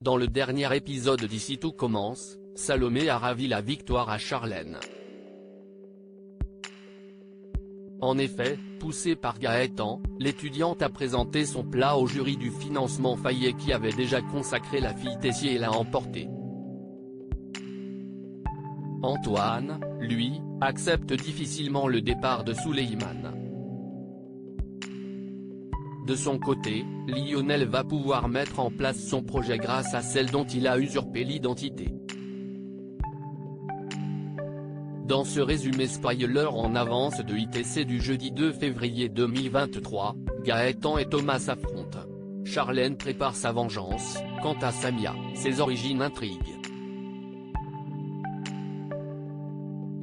Dans le dernier épisode d'Ici tout commence, Salomé a ravi la victoire à Charlène. En effet, poussée par Gaëtan, l'étudiante a présenté son plat au jury du financement Fayet qui avait déjà consacré la fille Tessier et l'a emporté. Antoine, lui, accepte difficilement le départ de Souleymane. De son côté, Lionel va pouvoir mettre en place son projet grâce à celle dont il a usurpé l'identité. Dans ce résumé spoiler en avance de ITC du jeudi 2 février 2023, Gaëtan et Thomas s'affrontent. Charlène prépare sa vengeance, quant à Samia, ses origines intriguent.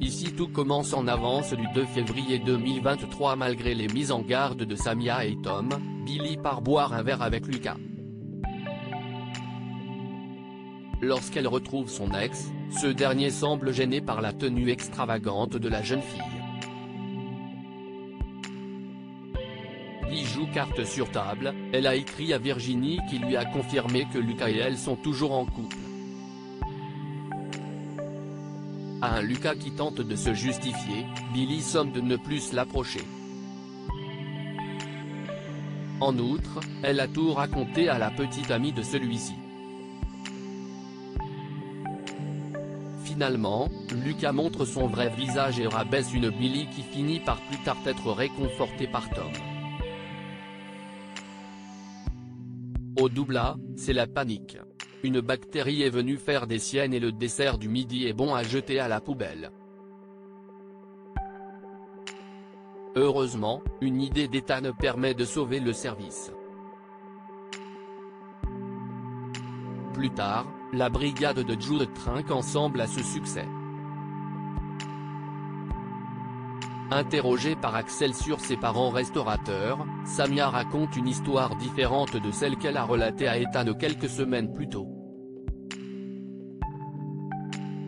Ici tout commence en avance du 2 février 2023 malgré les mises en garde de Samia et Tom, Billy part boire un verre avec Lucas. Lorsqu'elle retrouve son ex, ce dernier semble gêné par la tenue extravagante de la jeune fille. Billy joue carte sur table, elle a écrit à Virginie qui lui a confirmé que Lucas et elle sont toujours en couple. À un Lucas qui tente de se justifier, Billy somme de ne plus l'approcher. En outre, elle a tout raconté à la petite amie de celui-ci. Finalement, Lucas montre son vrai visage et rabaisse une Billy qui finit par plus tard être réconfortée par Tom. Au double A, c'est la panique. Une bactérie est venue faire des siennes et le dessert du midi est bon à jeter à la poubelle. Heureusement, une idée d'Ethan permet de sauver le service. Plus tard, la brigade de Jude trinque ensemble à ce succès. Interrogée par Axel sur ses parents restaurateurs, Samia raconte une histoire différente de celle qu'elle a relatée à Ethan quelques semaines plus tôt.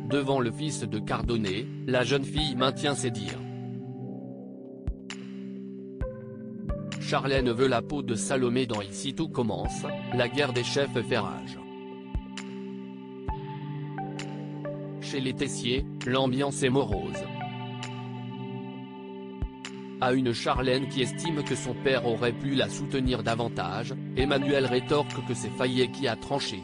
Devant le fils de Cardonnet, la jeune fille maintient ses dires. Charlène veut la peau de Salomé dans Ici tout commence, la guerre des chefs fait rage. Chez les Tessier, l'ambiance est morose. À une Charlène qui estime que son père aurait pu la soutenir davantage, Emmanuel rétorque que c'est Fayet qui a tranché.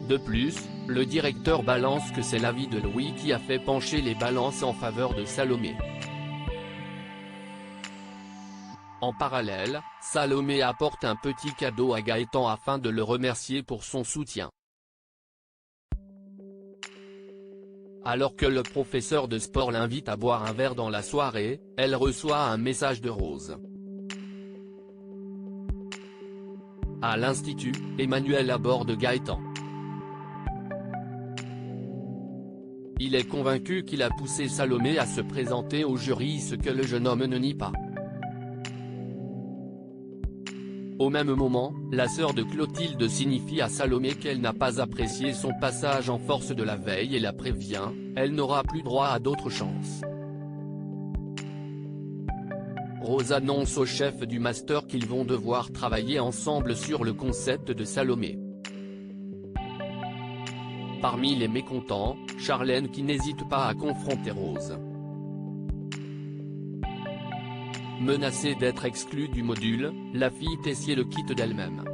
De plus, le directeur balance que c'est l'avis de Louis qui a fait pencher les balances en faveur de Salomé. En parallèle, Salomé apporte un petit cadeau à Gaëtan afin de le remercier pour son soutien. Alors que le professeur de sport l'invite à boire un verre dans la soirée, elle reçoit un message de Rose. À l'institut, Emmanuel aborde Gaëtan. Il est convaincu qu'il a poussé Salomé à se présenter au jury, ce que le jeune homme ne nie pas. Au même moment, la sœur de Clotilde signifie à Salomé qu'elle n'a pas apprécié son passage en force de la veille et la prévient, elle n'aura plus droit à d'autres chances. Rose annonce au chef du master qu'ils vont devoir travailler ensemble sur le concept de Salomé. Parmi les mécontents, Charlène qui n'hésite pas à confronter Rose. Menacée d'être exclue du module, la fille Tessier le quitte d'elle-même.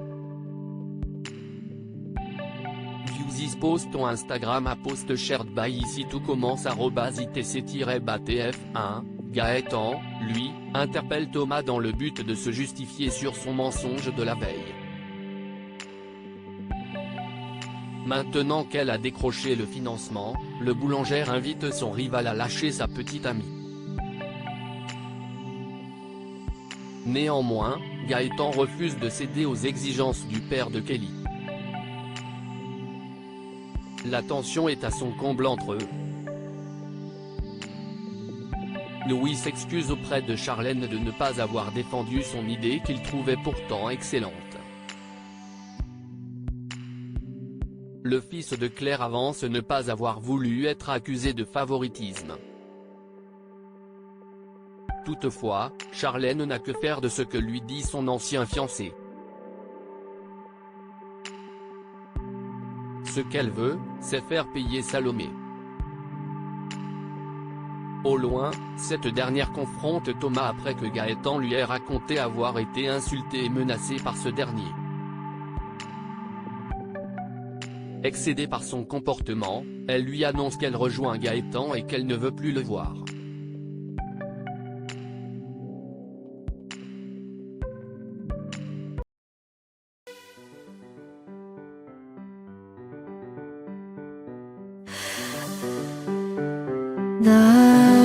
Viewsys post ton Instagram à post shared by Ici tout commence @itc-batf1, Gaëtan, lui, interpelle Thomas dans le but de se justifier sur son mensonge de la veille. Maintenant qu'elle a décroché le financement, le boulanger invite son rival à lâcher sa petite amie. Néanmoins, Gaëtan refuse de céder aux exigences du père de Kelly. La tension est à son comble entre eux. Louis s'excuse auprès de Charlène de ne pas avoir défendu son idée qu'il trouvait pourtant excellente. Le fils de Claire avance ne pas avoir voulu être accusé de favoritisme. Toutefois, Charlène n'a que faire de ce que lui dit son ancien fiancé. Ce qu'elle veut, c'est faire payer Salomé. Au loin, cette dernière confronte Thomas après que Gaëtan lui ait raconté avoir été insulté et menacé par ce dernier. Excédée par son comportement, elle lui annonce qu'elle rejoint Gaëtan et qu'elle ne veut plus le voir. 나